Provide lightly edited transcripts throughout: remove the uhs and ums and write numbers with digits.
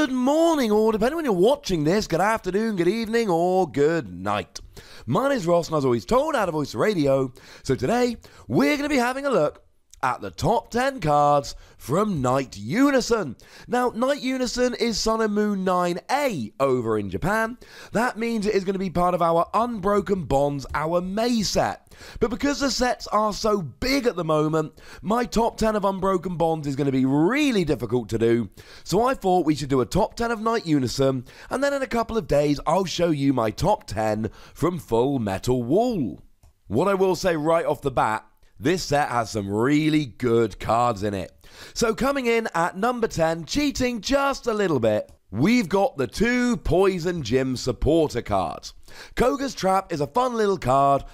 Good morning, or depending when you're watching this, good afternoon, good evening, or good night. My name is Ross, and as always told out of Voice Radio. So today, we're going to be having a look at the top 10 cards from Night Unison. Now, Night Unison is Sun and Moon 9A over in Japan. That means it is going to be part of our Unbroken Bonds, our May set. But because the sets are so big at the moment, my top 10 of Unbroken Bonds is going to be really difficult to do. So I thought we should do a top 10 of Night Unison, and then in a couple of days, I'll show you my top 10 from Full Metal Wool. What I will say right off the bat, this set has some really good cards in it. So coming in at number 10, cheating just a little bit, we've got the two Poison Gym supporter cards. KOGA'S Trap is a fun little card.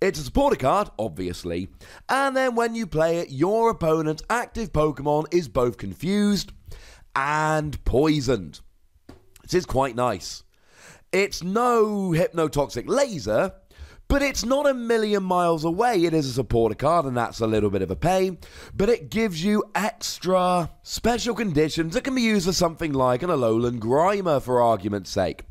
It's a supporter card, obviously, and then when you play it, your opponent's active Pokemon is both confused and poisoned. This is quite nice. It's no Hypnotoxic Laser, but it's not a million miles away. It is a supporter card, and that's a little bit of a pain, but it gives you extra special conditions that can be used for something like an Alolan Grimer, for argument's sake.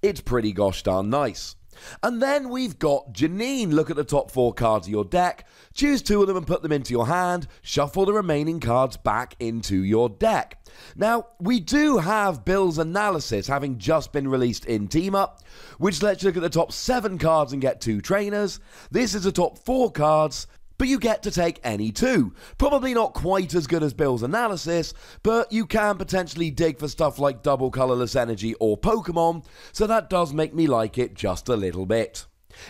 It's pretty gosh darn nice. And then we've got Janine. Look at the top 4 cards of your deck, choose 2 of them and put them into your hand, shuffle the remaining cards back into your deck. Now, we do have Bill's Analysis having just been released in Team Up, which lets you look at the top 7 cards and get 2 trainers. This is the top 4 cards, but you get to take any 2. Probably not quite as good as Bill's Analysis, but you can potentially dig for stuff like Double Colorless Energy or Pokemon, so that does make me like it just a little bit.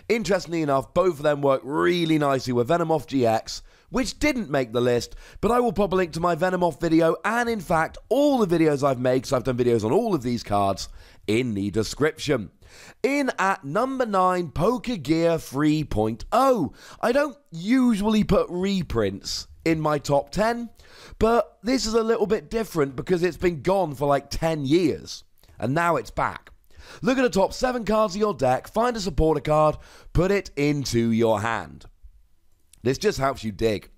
Interestingly enough, both of them work really nicely with DEDENNE-GX, which didn't make the list, but I will pop a link to my Venomoth video, and in fact, all the videos I've made, because I've done videos on all of these cards, in the description. In at number 9, POKÉGEAR 3.0. I don't usually put reprints in my top 10, but this is a little bit different because it's been gone for like 10 years, and now it's back. Look at the top 7 cards of your deck, find a supporter card, put it into your hand. This just helps you dig.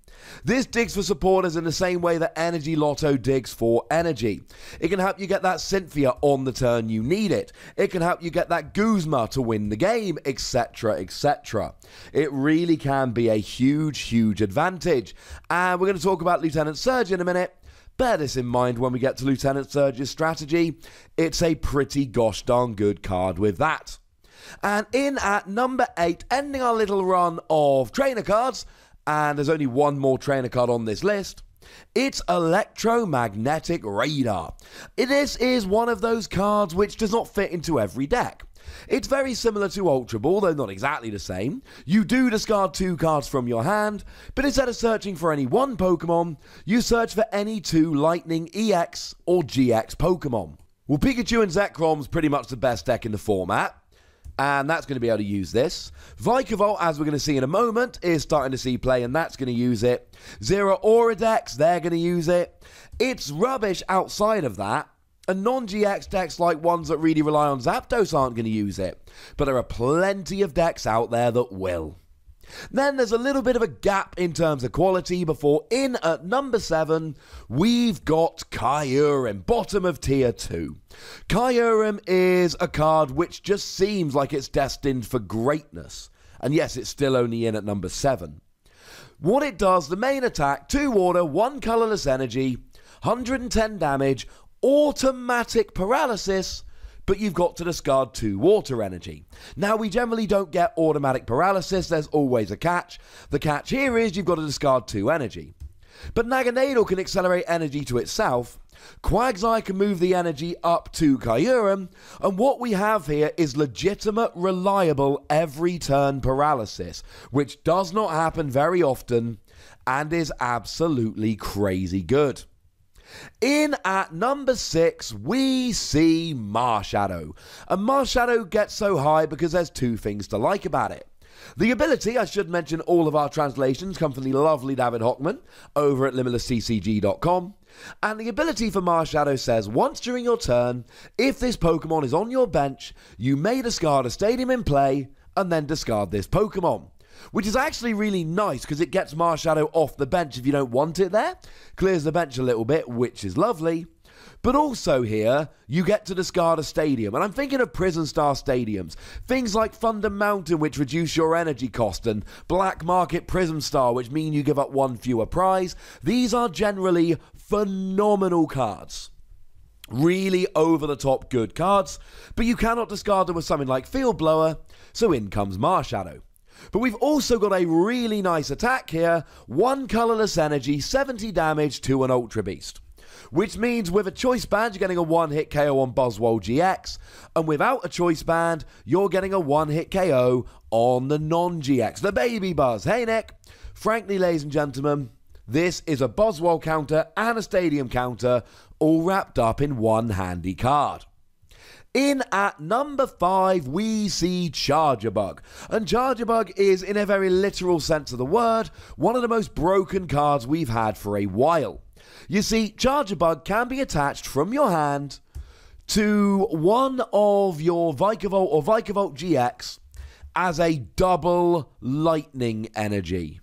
This digs for supporters in the same way that Energy Lotto digs for energy. It can help you get that Cynthia on the turn you need it. It can help you get that Guzma to win the game, etc, etc. It really can be a huge, huge advantage. And we're going to talk about Lieutenant Surge in a minute. Bear this in mind when we get to Lieutenant Surge's strategy. It's a pretty gosh darn good card with that. And in at number 8, ending our little run of trainer cards, and there's only one more trainer card on this list, it's Electromagnetic Radar. This is one of those cards which does not fit into every deck. It's very similar to Ultra Ball, though not exactly the same. You do discard 2 cards from your hand, but instead of searching for any one Pokemon, you search for any 2 Lightning EX or GX Pokemon. Well, Pikachu and Zekrom's pretty much the best deck in the format, and that's going to be able to use this. Vikavolt, as we're going to see in a moment, is starting to see play, and that's going to use it. Zoroark decks, they're going to use it. It's rubbish outside of that, and non-GX decks like ones that really rely on Zapdos aren't going to use it. But there are plenty of decks out there that will. Then there's a little bit of a gap in terms of quality before in at number 7, we've got Kyurem, bottom of tier 2. Kyurem is a card which just seems like it's destined for greatness. And yes, it's still only in at number 7. What it does, the main attack, 2 water, 1 colorless energy, 110 damage, automatic paralysis, but you've got to discard 2 water energy. Now, we generally don't get automatic paralysis, there's always a catch. The catch here is you've got to discard 2 energy. But Naganadel can accelerate energy to itself, Quagsire can move the energy up to Kyurem, and what we have here is legitimate, reliable, every turn paralysis, which does not happen very often, and is absolutely crazy good. In at number 6, we see Marshadow. And Marshadow gets so high because there's 2 things to like about it. The ability, I should mention all of our translations come from the lovely David Hockman over at LimitlessTCG.com. And the ability for Marshadow says, once during your turn, if this Pokemon is on your bench, you may discard a Stadium in play and then discard this Pokemon. Which is actually really nice because it gets Marshadow off the bench if you don't want it there. Clears the bench a little bit, which is lovely. But also here, you get to discard a stadium. And I'm thinking of Prison Star stadiums. Things like Thunder Mountain, which reduce your energy cost, and Black Market Prism Star, which mean you give up one fewer prize. These are generally phenomenal cards. Really over-the-top good cards. But you cannot discard them with something like Field Blower, so in comes Marshadow. But we've also got a really nice attack here. 1 colorless energy, 70 damage to an Ultra Beast. Which means with a choice band, you're getting a one-hit KO on Buzzwole GX. And without a choice band, you're getting a one-hit KO on the non-GX, the Baby Buzz. Hey, Nick. Frankly, ladies and gentlemen, this is a Buzzwole counter and a Stadium counter, all wrapped up in one handy card. In at number 5, we see Charjabug. And Charjabug is, in a very literal sense of the word, one of the most broken cards we've had for a while. You see, Charjabug can be attached from your hand to one of your Vikavolt or Vikavolt GX as a double lightning energy.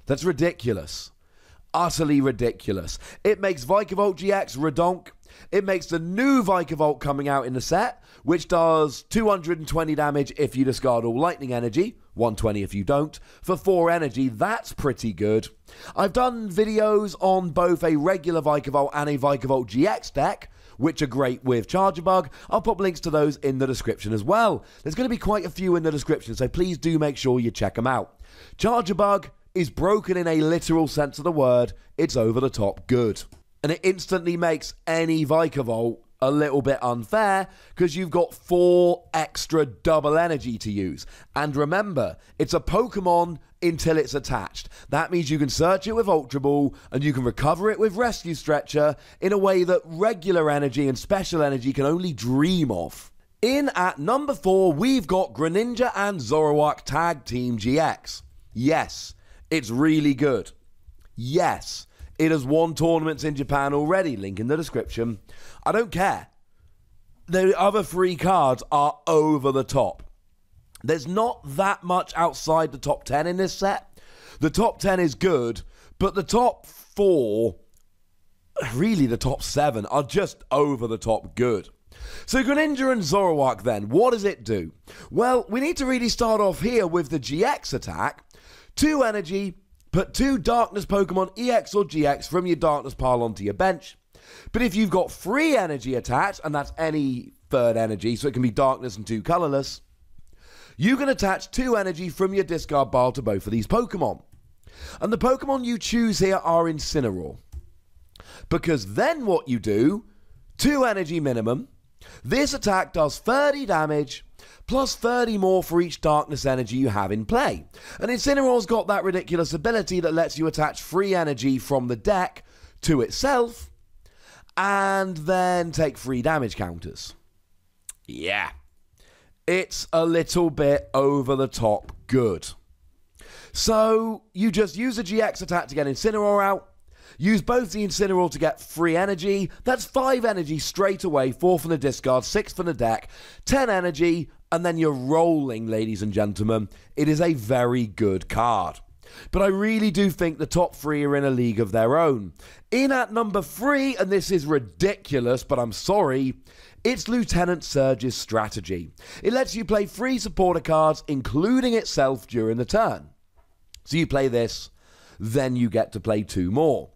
That's ridiculous. Utterly ridiculous. It makes Vikavolt GX redonk. It makes the new Vikavolt coming out in the set, which does 220 damage if you discard all lightning energy, 120 if you don't, for 4 energy. That's pretty good. I've done videos on both a regular Vikavolt and a Vikavolt GX deck, which are great with Charjabug. I'll put links to those in the description as well. There's going to be quite a few in the description, so please do make sure you check them out. Charjabug is broken in a literal sense of the word. It's over the top good. And it instantly makes any Vikavolt a little bit unfair because you've got 4 extra double energy to use. And remember, it's a Pokemon until it's attached. That means you can search it with Ultra Ball and you can recover it with Rescue Stretcher in a way that regular energy and special energy can only dream of. In at number 4, we've got Greninja and Zoroark Tag Team GX. Yes, it's really good. Yes, it has won tournaments in Japan already. Link in the description. I don't care. The other 3 cards are over the top. There's not that much outside the top 10 in this set. The top 10 is good, but the top 4, really the top 7, are just over the top good. So Greninja and Zoroark then, what does it do? Well, we need to really start off here with the GX attack. 2 energy, put 2 Darkness Pokemon EX or GX from your Darkness pile onto your bench. But if you've got 3 energy attached, and that's any third energy, so it can be Darkness and 2 colorless, you can attach 2 energy from your discard pile to both of these Pokemon. And the Pokemon you choose here are Incineroar. Because then what you do, 2 energy minimum, this attack does 30 damage, plus 30 more for each Darkness energy you have in play. And Incineroar's got that ridiculous ability that lets you attach free energy from the deck to itself, and then take free damage counters. Yeah. It's a little bit over the top good. So, you just use a GX attack to get Incineroar out, use both the Incineroar to get free energy. That's 5 energy straight away, 4 from the discard, 6 from the deck, 10 energy, and then you're rolling, ladies and gentlemen. It is a very good card. But I really do think the top 3 are in a league of their own. In at number 3, and this is ridiculous, but I'm sorry, it's Lieutenant Surge's strategy. It lets you play 3 supporter cards, including itself, during the turn. So you play this, then you get to play 2 more.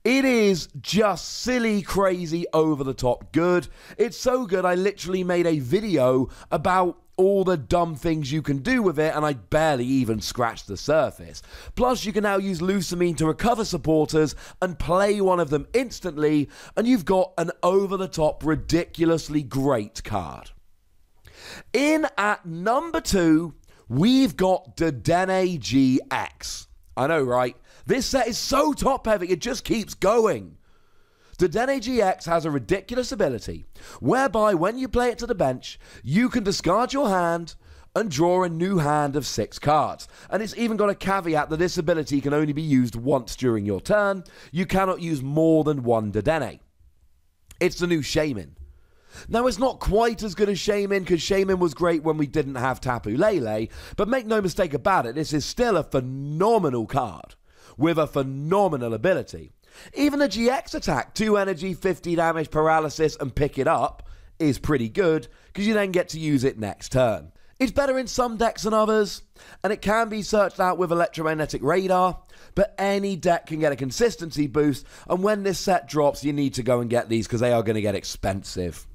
It is just silly, crazy, over-the-top good. It's so good, I literally made a video about all the dumb things you can do with it, and I barely even scratched the surface. Plus, you can now use Lusamine to recover supporters and play one of them instantly, and you've got an over-the-top, ridiculously great card. In at number 2, we've got DEDENNE-GX. I know, right? This set is so top-heavy, it just keeps going. DEDENNE-GX has a ridiculous ability, whereby when you play it to the bench, you can discard your hand and draw a new hand of 6 cards. And it's even got a caveat that this ability can only be used once during your turn. You cannot use more than 1 Dedenne. It's the new Shaymin. Now, it's not quite as good as Shaymin, because Shaymin was great when we didn't have Tapu Lele, but make no mistake about it, this is still a phenomenal card with a phenomenal ability. Even a GX attack, 2 energy, 50 damage, paralysis, and pick it up is pretty good, because you then get to use it next turn. It's better in some decks than others, and it can be searched out with electromagnetic radar, but any deck can get a consistency boost, and when this set drops, you need to go and get these because they are going to get expensive.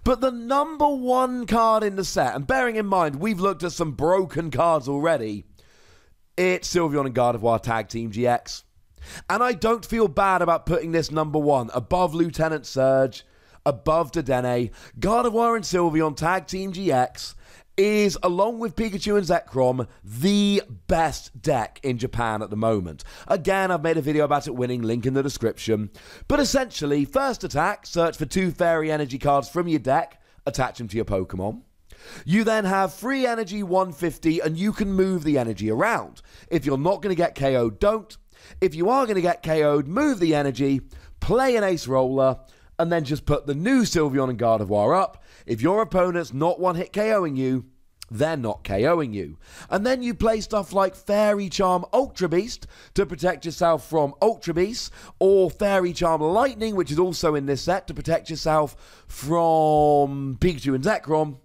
But the number one card in the set, and bearing in mind we've looked at some broken cards already, it's Sylveon and Gardevoir Tag Team GX. And I don't feel bad about putting this number one above Lieutenant Surge, above Dedenne. Gardevoir and Sylveon Tag Team GX is, along with Pikachu and Zekrom, the best deck in Japan at the moment. Again, I've made a video about it winning, link in the description. But essentially, first attack, search for 2 Fairy Energy cards from your deck, attach them to your Pokemon. You then have free energy 150, and you can move the energy around. If you're not going to get KO'd, don't. If you are going to get KO'd, move the energy, play an Ace Roller, and then just put the new Sylveon and Gardevoir up. If your opponent's not one-hit KOing you, they're not KOing you. And then you play stuff like Fairy Charm Ultra Beast to protect yourself from Ultra Beast, or Fairy Charm Lightning, which is also in this set, to protect yourself from Pikachu and Zekrom.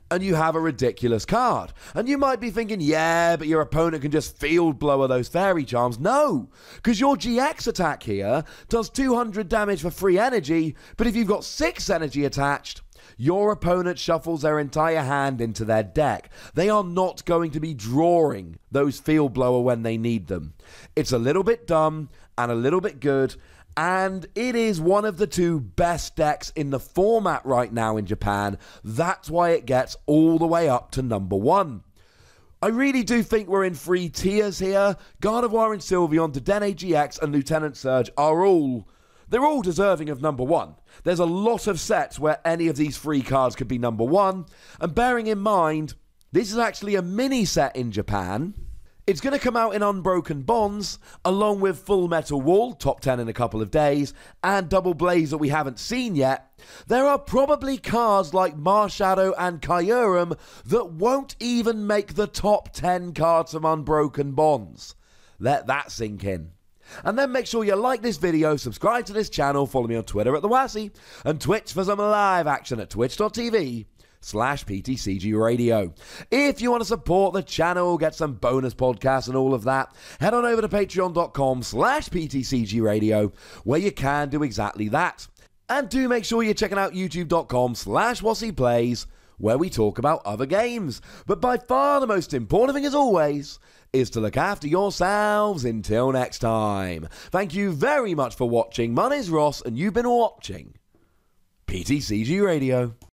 And you have a ridiculous card. And you might be thinking, yeah, but your opponent can just field blower those Fairy Charms. No, because your GX attack here does 200 damage for free energy, but if you've got 6 energy attached, your opponent shuffles their entire hand into their deck. They are not going to be drawing those field blower when they need them. It's a little bit dumb and a little bit good, and it is one of the 2 best decks in the format right now in Japan. That's why it gets all the way up to number 1. I really do think we're in 3 tiers here. Gardevoir and Sylveon, DEDENNE-GX, and Lieutenant Surge are all... they're all deserving of number 1. There's a lot of sets where any of these 3 cards could be number 1. And bearing in mind, this is actually a mini set in Japan. It's going to come out in Unbroken Bonds, along with Full Metal Wall, top 10 in a couple of days, and Double Blaze that we haven't seen yet. There are probably cards like Marshadow and Kyurem that won't even make the top 10 cards from Unbroken Bonds. Let that sink in. And then make sure you like this video, subscribe to this channel, follow me on Twitter at TheWassy, and Twitch for some live action at twitch.tv/PTCGRadio. If you want to support the channel, get some bonus podcasts and all of that, head on over to patreon.com/PTCGRadio, where you can do exactly that. And do make sure you're checking out youtube.com/WassyPlays, where we talk about other games. But by far the most important thing, as always, is to look after yourselves until next time. Thank you very much for watching. My name's Ross, and you've been watching PTCG Radio.